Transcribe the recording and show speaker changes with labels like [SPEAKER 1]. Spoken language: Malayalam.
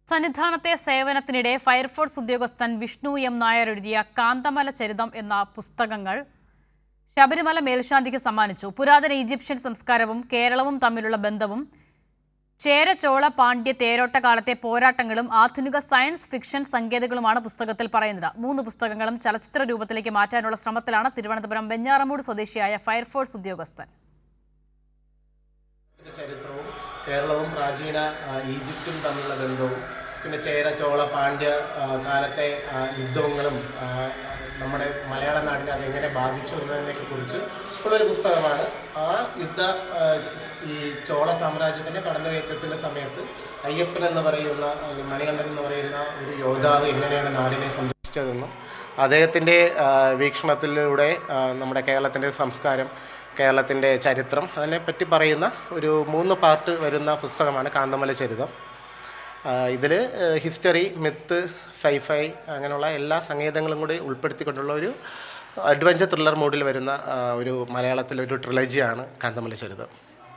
[SPEAKER 1] സന്നിധാനത്തെ സേവനത്തിനിടെ ഫയർഫോഴ്സ് ഉദ്യോഗസ്ഥൻ വിഷ്ണു എം നായർ എഴുതിയ കാന്തമല ചരിതം എന്ന പുസ്തകങ്ങൾ ശബരിമല മേൽശാന്തിക്ക് സമ്മാനിച്ചു. പുരാതന ഈജിപ്ഷ്യൻ സംസ്കാരവും കേരളവും തമ്മിലുള്ള ബന്ധവും ചേര ചോള പാണ്ഡ്യ തേരോട്ട കാലത്തെ പോരാട്ടങ്ങളും ആധുനിക സയൻസ് ഫിക്ഷൻ സങ്കേതങ്ങളുമാണ് പുസ്തകത്തിൽ പറയുന്നത്. 3 പുസ്തകങ്ങളും ചലച്ചിത്ര രൂപത്തിലേക്ക് മാറ്റാനുള്ള ശ്രമത്തിലാണ് തിരുവനന്തപുരം വെഞ്ഞാറമൂട് സ്വദേശിയായ ഫയർഫോഴ്സ് ഉദ്യോഗസ്ഥൻ.
[SPEAKER 2] ചരിത്രവും കേരളവും പ്രാചീന ഈജിപ്തും തമ്മിലുള്ള ബന്ധവും പിന്നെ ചേര ചോള പാണ്ഡ്യ കാലത്തെ യുദ്ധങ്ങളും നമ്മുടെ മലയാള നാടിനെ അതെങ്ങനെ ബാധിച്ചു എന്നതിനെക്കുറിച്ച് ഉള്ളൊരു പുസ്തകമാണ്. ആ ഈ ചോള സാമ്രാജ്യത്തിൻ്റെ കടന്നുകയറ്റത്തിൻ്റെ സമയത്ത് അയ്യപ്പൻ എന്ന് പറയുന്ന മണികണ്ഠൻ എന്ന് പറയുന്ന ഒരു യോദ്ധാവ് എങ്ങനെയാണ് നാടിനെ സംരക്ഷിച്ചതെന്നും അദ്ദേഹത്തിൻ്റെ വീക്ഷണത്തിലൂടെ നമ്മുടെ കേരളത്തിൻ്റെ സംസ്കാരം, കേരളത്തിൻ്റെ ചരിത്രം അതിനെപ്പറ്റി പറയുന്ന ഒരു 3 പാർട്ട് വരുന്ന പുസ്തകമാണ് കാന്തമല ചരിതം. ഇതിൽ ഹിസ്റ്ററി, മിത്ത്, സൈഫൈ അങ്ങനെയുള്ള എല്ലാ സംഗീതങ്ങളും കൂടി ഉൾപ്പെടുത്തിക്കൊണ്ടുള്ള ഒരു അഡ്വഞ്ചർ ത്രില്ലർ മൂഡിൽ വരുന്ന ഒരു മലയാളത്തിലൊരു ട്രിലജിയാണ് കാന്തമല ചരിതം.